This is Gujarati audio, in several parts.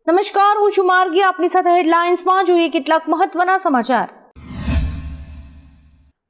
નમસ્કાર, હું છું માર્ગી. આપની સાથે હેડલાઇન્સમાં જોઈએ કેટલાક મહત્વના સમાચાર.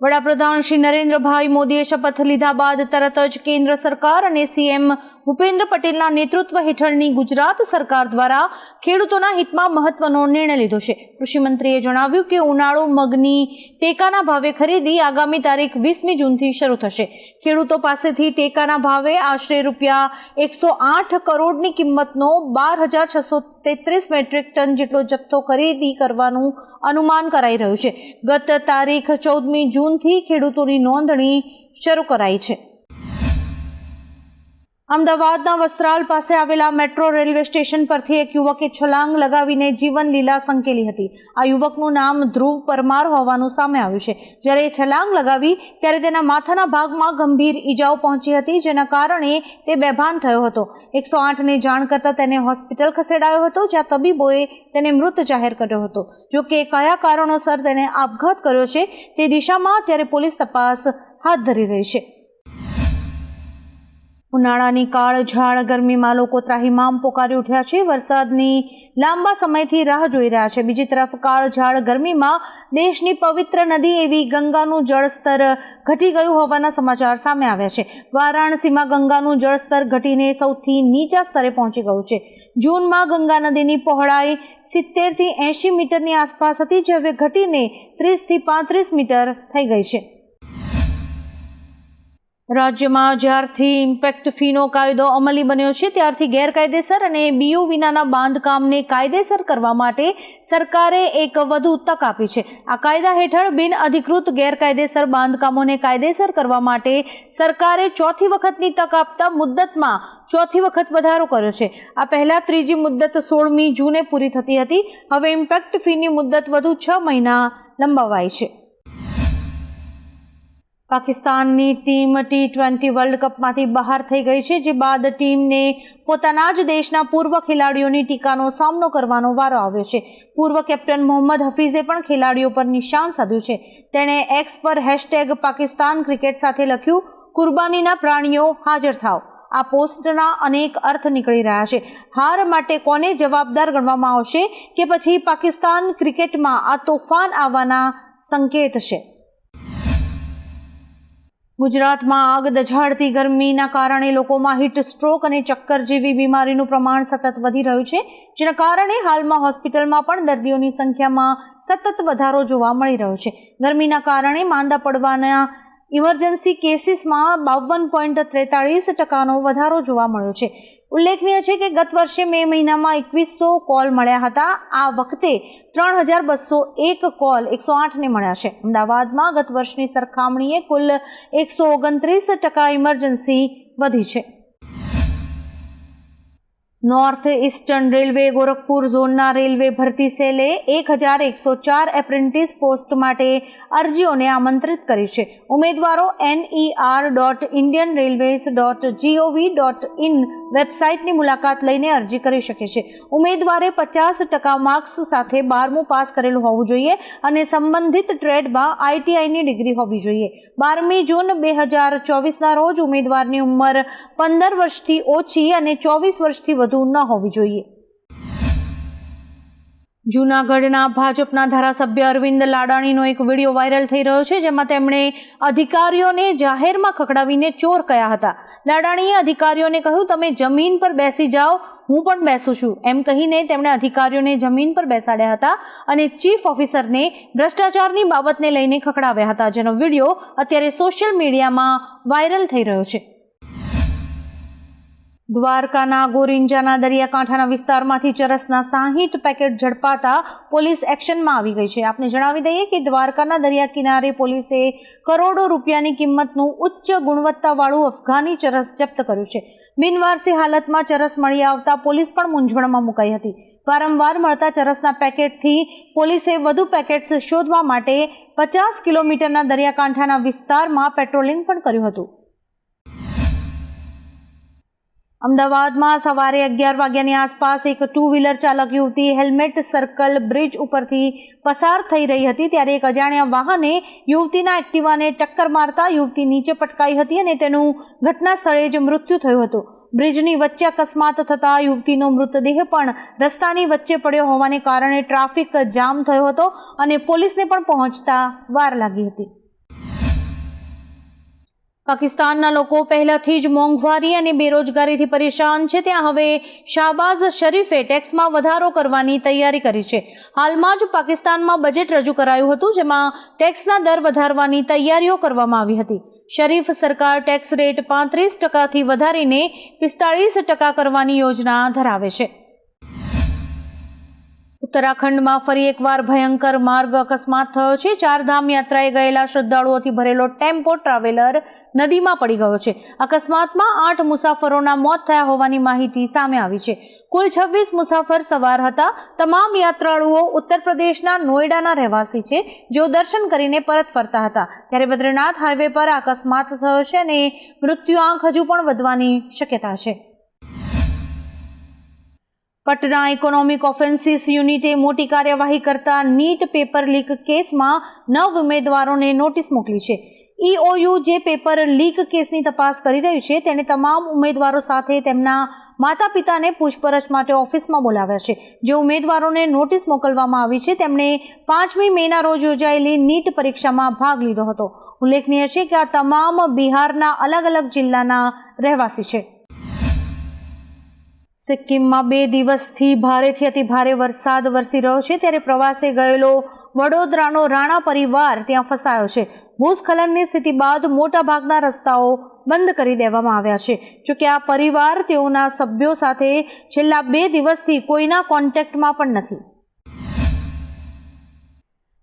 વડાપ્રધાન શ્રી નરેન્દ્રભાઈ મોદીએ શપથ લીધા બાદ તરત જ કેન્દ્ર સરકાર અને સીએમ ભૂપેન્દ્ર પટેલના નેતૃત્વ હેઠળની ગુજરાત સરકાર દ્વારા ખેડૂતોના હિતમાં મહત્વનો નિર્ણય લીધો છે. કૃષિમંત્રીએ જણાવ્યું કે ઉનાળુ મગની ટેકાના ભાવે ખરીદી આગામી તારીખ 20મી જૂનથી શરૂ થશે. ખેડૂતો પાસેથી ટેકાના ભાવે આશરે રૂપિયા 108 કરોડની કિંમતનો 12,633 મેટ્રિક ટન જેટલો જથ્થો ખરીદી કરવાનું અનુમાન કરાઈ રહ્યું છે. ગત તારીખ 14મી જૂનથી ખેડૂતોની નોંધણી શરૂ કરાઈ છે. અમદાવાદના વસ્ત્રાલ પાસે આવેલા મેટ્રો રેલવે સ્ટેશન પરથી એક યુવકે છલાંગ લગાવીને જીવન લીલા સંકેલી હતી. આ યુવકનું નામ ધ્રુવ પરમાર હોવાનું સામે આવ્યું છે. જ્યારે છલાંગ લગાવી ત્યારે તેના માથાના ભાગમાં ગંભીર ઈજાઓ પહોંચી હતી, જેના કારણે તે બેભાન થયો હતો. 108ને જાણ કરતા તેને હોસ્પિટલ ખસેડાયો હતો, જ્યાં તબીબોએ તેને મૃત જાહેર કર્યો હતો. જો કે કયા કારણોસર તેણે આપઘાત કર્યો છે તે દિશામાં અત્યારે પોલીસ તપાસ હાથ ધરી રહી છે. ઉનાળાની કાળઝાળ ગરમીમાં લોકો ત્રાહિમામ પોકારી ઉઠ્યા છે. વરસાદની લાંબા સમયથી રાહ જોઈ રહ્યા છે. બીજી તરફ કાળઝાળ ગરમીમાં દેશની પવિત્ર નદી એવી ગંગાનું જળસ્તર ઘટી ગયું હોવાના સમાચાર સામે આવ્યા છે. વારાણસીમાં ગંગાનું જળસ્તર ઘટીને સૌથી નીચા સ્તરે પહોંચી ગયું છે. જૂનમાં ગંગા નદીની પહોળાઈ 70 થી 80 મીટરની આસપાસ હતી, જે હવે ઘટીને 30 થી 35 મીટર થઈ ગઈ છે. રાજ્યમાં જ્યારથી ઇમ્પેક્ટ ફીનો કાયદો અમલી બન્યો છે ત્યારથી ગેરકાયદેસર અને બીયુ વિનાના બાંધકામને કાયદેસર કરવા માટે સરકારે એક વધુ તક આપી છે. આ કાયદા હેઠળ બિન અધિકૃત ગેરકાયદેસર બાંધકામોને કાયદેસર કરવા માટે સરકારે ચોથી વખતની તક આપતા મુદ્દતમાં ચોથી વખત વધારો કર્યો છે. આ પહેલા ત્રીજી મુદ્દત 16મી જૂને પૂરી થતી હતી. હવે ઇમ્પેક્ટ ફીની મુદ્દત વધુ 6 મહિના લંબાવાઈ છે. પાકિસ્તાનની ટીમ T20 વર્લ્ડ કપમાંથી બહાર થઈ ગઈ છે, જે બાદ ટીમને પોતાના જ દેશના પૂર્વ ખેલાડીઓની ટીકાનો સામનો કરવાનો વારો આવ્યો છે. પૂર્વ કેપ્ટન મોહમ્મદ હફીઝે પણ ખેલાડીઓ પર નિશાન સાધ્યું છે. તેણે એક્સ પર #પાકિસ્તાન ક્રિકેટ સાથે લખ્યું, કુરબાનીના પ્રાણીઓ હાજર થાવ. આ પોસ્ટના અનેક અર્થ નીકળી રહ્યા છે. હાર માટે કોને જવાબદાર ગણવામાં આવશે કે પછી પાકિસ્તાન ક્રિકેટમાં આ તોફાન આવવાના સંકેત છે. ગુજરાતમાં આગ દઝાડતી ગરમીના કારણે લોકોમાં હીટ સ્ટ્રોક અને ચક્કર જેવી બીમારીનું પ્રમાણ સતત વધી રહ્યું છે, જેના કારણે હાલમાં હોસ્પિટલમાં પણ દર્દીઓની સંખ્યામાં સતત વધારો જોવા મળી રહ્યો છે. ગરમીના કારણે માંદા પડવાના ઇમરજન્સી કેસીસમાં 52.43% વધારો જોવા મળ્યો છે. ઉલ્લેખનીય છે કે ગત વર્ષે મે મહિનામાં 2100 કોલ મળ્યા હતા. આ વખતે 3201 કોલ 108ને મળ્યા છે. અમદાવાદમાં ગત વર્ષની સરખામણીએ કુલ 129% ઇમરજન્સી વધી છે. નોર્થ ઇસ્ટર્ન રેલવે ગોરખપુર ઝોનના રેલવે ભરતી સેલે 1104 એપ્રેન્ટિસ પોસ્ટ માટે અરજીઓને આમંત્રિત કરી છે. ઉમેદવારો ner.indianrailways.gov.in વેબસાઇટની મુલાકાત લઈને અરજી કરી શકે છે. ઉમેદવારે 50% માર્ક્સ સાથે 12મું પાસ કરેલું હોવું જોઈએ અને સંબંધિત ટ્રેડમાં ITIની ડિગ્રી હોવી જોઈએ. 12મી જૂન 2024ના રોજ ઉમેદવારની ઉંમર 15 વર્ષથી ઓછી અને 24 વર્ષથી વધુ ન હોવી જોઈએ. જૂનાગઢના ભાજપના ધારાસભ્ય અરવિંદ લાડાણીનો એક વિડીયો વાયરલ થઈ રહ્યો છે, જેમાં તેમણે અધિકારીઓને જાહેરમાં ખખડાવીને ચોર કહ્યા હતા. લાડાણીએ અધિકારીઓને કહ્યું, તમે જમીન પર બેસી જાઓ, હું પણ બેસું છું, એમ કહીને તેમણે અધિકારીઓને જમીન પર બેસાડ્યા હતા અને ચીફ ઓફિસરને ભ્રષ્ટાચારની બાબતને લઈને ખખડાવ્યા હતા, જેનો વિડીયો અત્યારે સોશિયલ મીડિયામાં વાયરલ થઈ રહ્યો છે. દ્વારકાના ગોરિંજાના દરિયાકાંઠાના વિસ્તારમાંથી ચરસના 60 પેકેટ ઝડપાતા પોલીસ એક્શનમાં આવી ગઈ છે. આપને જણાવી દઈએ કે દ્વારકાના દરિયા કિનારે પોલીસે કરોડો રૂપિયાની કિંમતનું ઉચ્ચ ગુણવત્તાવાળું અફઘાની ચરસ જપ્ત કર્યું છે. બિનવારસી હાલતમાં ચરસ મળી આવતા પોલીસ પણ મૂંઝવણમાં મુકાઈ હતી. વારંવાર મળતા ચરસના પેકેટથી પોલીસે વધુ પેકેટ્સ શોધવા માટે 50 કિલોમીટરના દરિયાકાંઠાના વિસ્તારમાં પેટ્રોલિંગ પણ કર્યું હતું. અમદાવાદમાં સવારે 11 વાગ્યાની આસપાસ એક 2 વ્હીલર ચાલક યુવતી હેલ્મેટ સર્કલ બ્રિજ ઉપરથી પસાર થઈ રહી હતી, ત્યારે એક અજાણ્યા વાહને યુવતીના એક્ટિવાને ટક્કર મારતા યુવતી નીચે પટકાઈ હતી અને તેનું ઘટના સ્થળે જ મૃત્યુ થયું હતું. બ્રિજની વચ્ચે અકસ્માત થતા યુવતીનો મૃતદેહ પણ રસ્તાની વચ્ચે પડ્યો હોવાને કારણે ટ્રાફિક જામ થયો હતો અને પોલીસને પણ પહોંચતા વાર લાગી હતી. પાકિસ્તાનના લોકો પહેલાથી જ મોંઘવારી અને બેરોજગારીથી પરેશાન છે. ત્યાં હવે શાહબાઝ શરીફે ટેક્સમાં વધારો કરવાની તૈયારી કરી છે. હાલમાં જ પાકિસ્તાનમાં બજેટ રજૂ કરાયું હતું, જેમાં ટેક્સના દર વધારવાની તૈયારીઓ કરવામાં આવી હતી. શરીફ સરકાર ટેક્સ રેટ 35%થી વધારીને 45% કરવાની યોજના ધરાવે છે. ઉત્તરાખંડમાં ફરી એકવાર ભયંકર માર્ગ અકસ્માત થયો છે. ચારધામ યાત્રાએ ગયેલા શ્રદ્ધાળુઓથી ભરેલો ટેમ્પો ટ્રાવેલર નદીમાં પડી ગયો છે. અકસ્માતમાં 8 મુસાફરોના મોત થયા હોવાની માહિતી સામે આવી છે. કુલ 26 મુસાફર સવાર હતા. તમામ યાત્રાળુઓ ઉત્તર પ્રદેશના નોઈડાના રહેવાસી છે, જેઓ દર્શન કરીને પરત ફરતા હતા. ત્યારે બદ્રીનાથ હાઈવે પર અકસ્માત થયો છે અને મૃત્યુઆંક હજુ પણ વધવાની શક્યતા છે. પટના ઇકોનોમિક ઓફેન્સીસ યુનિટે મોટી કાર્યવાહી કરતા નીટ પેપર લીક કેસમાં 9 ઉમેદવારોને નોટિસ મોકલી છે. EOU જે પેપર લીક કેસની તપાસ કરી રહ્યું છે, તેણે તમામ ઉમેદવારો સાથે તેમના માતા પિતાને પૂછપરછ માટે ઓફિસમાં બોલાવ્યા છે. જે ઉમેદવારોને નોટિસ મોકલવામાં આવી છે, તેમણે 5મી મેના રોજ યોજાયેલી નીટ પરીક્ષામાં ભાગ લીધો હતો. ઉલ્લેખનીય છે કે આ તમામ બિહારના અલગ અલગ જિલ્લાના રહેવાસી છે. સિક્કિમમાં 2 દિવસથી ભારેથી અતિ ભારે વરસાદ વરસી રહ્યો છે. ત્યારે પ્રવાસે ગયેલો વડોદરાનો રાણા પરિવાર ત્યાં ફસાયો છે. ભૂસ્ખલનની સ્થિતિ બાદ મોટાભાગના રસ્તાઓ બંધ કરી દેવામાં આવ્યા છે. જોકે આ પરિવાર તેઓના સભ્યો સાથે છેલ્લા 2 દિવસથી કોઈના કોન્ટેક્ટમાં પણ નથી.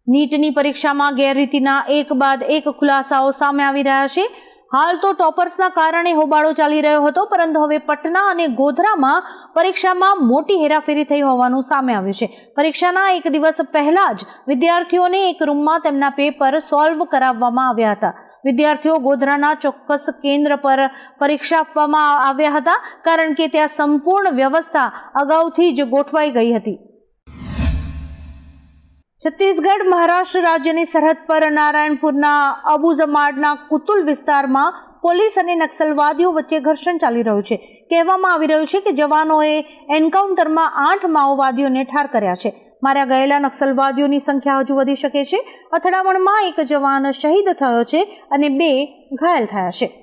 નીટની પરીક્ષામાં ગેરરીતિના એક બાદ એક ખુલાસાઓ સામે આવી રહ્યા છે. હાલ તો ટોપર્સના કારણે હોબાળો ચાલી રહ્યો હતો, પરંતુ હવે પટના અને ગોધરામાં પરીક્ષામાં મોટી હેરાફેરી થઈ હોવાનું સામે આવ્યું છે. પરીક્ષાના એક દિવસ પહેલા જ વિદ્યાર્થીઓને એક રૂમમાં તેમના પેપર સોલ્વ કરાવવામાં આવ્યા હતા. વિદ્યાર્થીઓ ગોધરાના ચોક્કસ કેન્દ્ર પર પરીક્ષા આપવામાં આવ્યા હતા, કારણ કે ત્યાં સંપૂર્ણ વ્યવસ્થા અગાઉથી જ ગોઠવાઈ ગઈ હતી. છત્તીસગઢ મહારાષ્ટ્ર રાજ્યની સરહદ પર નારાયણપુરના અબુઝમાડના કુતુલ વિસ્તારમાં પોલીસ અને નક્સલવાદીઓ વચ્ચે ઘર્ષણ ચાલી રહ્યું છે. કહેવામાં આવી રહ્યું છે કે જવાનોએ એન્કાઉન્ટરમાં 8 માઓવાદીઓને ઠાર કર્યા છે. માર્યા ગયેલા નક્સલવાદીઓની સંખ્યા હજુ વધી શકે છે. અથડામણમાં એક જવાન શહીદ થયો છે અને 2 ઘાયલ થયા છે.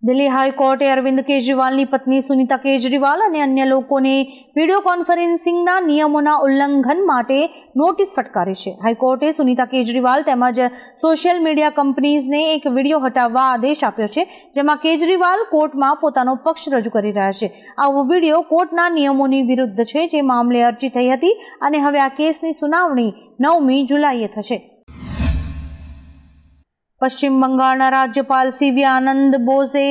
દિલ્હી હાઈકોર્ટે અરવિંદ કેજરીવાલની પત્ની સુનીતા કેજરીવાલ અને અન્ય લોકોને વિડીયો કોન્ફરન્સિંગના નિયમોના ઉલ્લંઘન માટે નોટિસ ફટકારી છે. હાઈકોર્ટે સુનીતા કેજરીવાલ તેમજ સોશિયલ મીડિયા કંપનીઝને એક વિડીયો હટાવવા આદેશ આપ્યો છે, જેમાં કેજરીવાલ કોર્ટમાં પોતાનો પક્ષ રજૂ કરી રહ્યા છે. આવો વિડીયો કોર્ટના નિયમોની વિરુદ્ધ છે, જે મામલે અરજી થઈ હતી અને હવે આ કેસની સુનાવણી 9મી જુલાઈએ થશે. પશ્ચિમ બંગાળના રાજ્યપાલ સીવી આનંદ બોઝે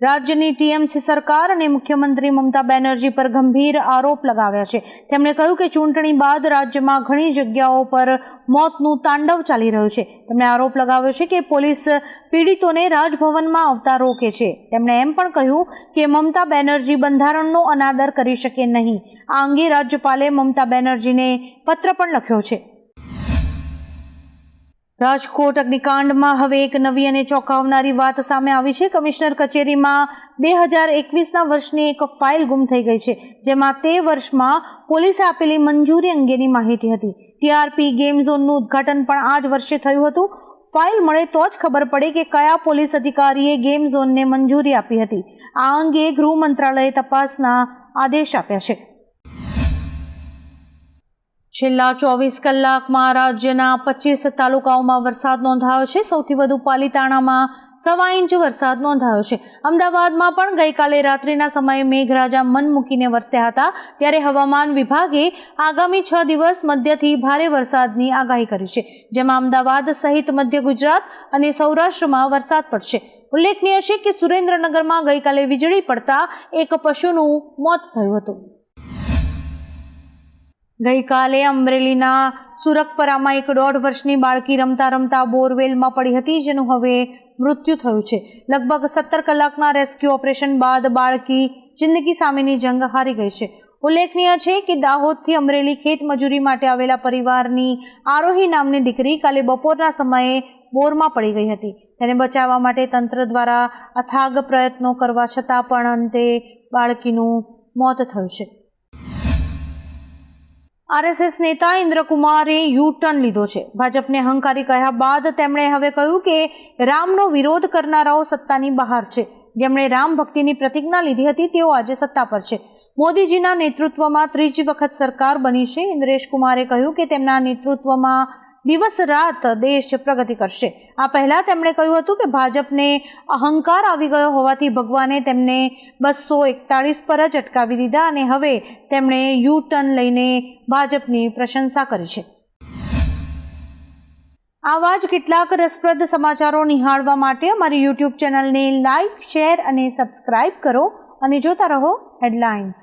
રાજ્યની ટીએમસી સરકાર અને મુખ્યમંત્રી મમતા બેનર્જી પર ગંભીર આરોપ લગાવ્યા છે. તેમણે કહ્યું કે ચૂંટણી બાદ રાજ્યમાં ઘણી જગ્યાઓ પર મોતનું તાંડવ ચાલી રહ્યું છે. તેમણે આરોપ લગાવ્યો છે કે પોલીસ પીડિતોને રાજભવનમાં આવતા રોકે છે. તેમણે એમ પણ કહ્યું કે મમતા બેનર્જી બંધારણનો અનાદર કરી શકે નહીં. આ અંગે રાજ્યપાલે મમતા બેનર્જીને પત્ર પણ લખ્યો છે. રાજકોટ અગ્નિકાંડમાં હવે એક નવી અને ચોંકાવનારી વાત સામે આવી છે. કમિશનર કચેરીમાં 2021ના વર્ષની એક ફાઇલ ગુમ થઈ ગઈ છે, જેમાં તે વર્ષમાં પોલીસે આપેલી મંજૂરી અંગેની માહિતી હતી. ટીઆરપી ગેમ ઝોનનું ઉદ્ઘાટન પણ આ જ વર્ષે થયું હતું. ફાઇલ મળે તો જ ખબર પડે કે કયા પોલીસ અધિકારીએ ગેમ ઝોનને મંજૂરી આપી હતી. આ અંગે ગૃહ મંત્રાલયે તપાસના આદેશ આપ્યા છે. છેલ્લા 24 કલાકમાં રાજ્યના 25 તાલુકાઓમાં વરસાદ નોંધાયો છે. સૌથી વધુ પાલીતાણામાં 1.25 ઇંચ વરસાદ નોંધાયો છે. અમદાવાદમાં પણ ગઈકાલે રાત્રિના સમયે મેઘરાજા મન મૂકીને વરસ્યા હતા. ત્યારે હવામાન વિભાગે આગામી 6 દિવસ મધ્યથી ભારે વરસાદની આગાહી કરી છે, જેમાં અમદાવાદ સહિત મધ્ય ગુજરાત અને સૌરાષ્ટ્રમાં વરસાદ પડશે. ઉલ્લેખનીય છે કે સુરેન્દ્રનગરમાં ગઈકાલે વીજળી પડતા એક પશુનું મોત થયું હતું. ગઈકાલે અમરેલીના સુરકપરામાં એક 1.5 વર્ષની બાળકી રમતા રમતા બોરવેલમાં પડી હતી, જેનું હવે મૃત્યુ થયું છે. લગભગ 17 કલાકના રેસ્ક્યુ ઓપરેશન બાદ બાળકી જિંદગી સામેની જંગ હારી ગઈ છે. ઉલ્લેખનીય છે કે દાહોદથી અમરેલી ખેત મજૂરી માટે આવેલા પરિવારની આરોહી નામની દીકરી કાલે બપોરના સમયે બોરમાં પડી ગઈ હતી. તેને બચાવવા માટે તંત્ર દ્વારા અથાગ પ્રયત્નો કરવા છતાં પણ અંતે બાળકીનું મોત થયું છે. આરએસએસ નેતા ઇન્દ્રકુમારે યુ-ટર્ન લીધો છે. ભાજપને અહંકારી કહ્યા બાદ તેમણે હવે કહ્યું કે રામનો વિરોધ કરનારાઓ સત્તાની બહાર છે. જેમણે રામ ભક્તિની પ્રતિજ્ઞા લીધી હતી તેઓ આજે સત્તા પર છે. મોદીજીના નેતૃત્વમાં ત્રીજી વખત સરકાર બની છે. ઇન્દ્રેશ કુમારે કહ્યું કે તેમના નેતૃત્વમાં દિવસ રાત દેશ પ્રગતિ કરશે. આ પહેલા તેમણે કહ્યું હતું કે ભાજપને અહંકાર આવી ગયો હોવાથી ભગવાને તેમને 241 પર જ અટકાવી દીધા અને હવે તેમણે યુ-ટર્ન લઈને ભાજપની પ્રશંસા કરી છે. આવા જ કેટલાક રસપ્રદ સમાચારો નિહાળવા માટે અમારી યુટ્યુબ ચેનલને લાઇક, શેર અને સબસ્ક્રાઇબ કરો અને જોતા રહો હેડલાઇન્સ.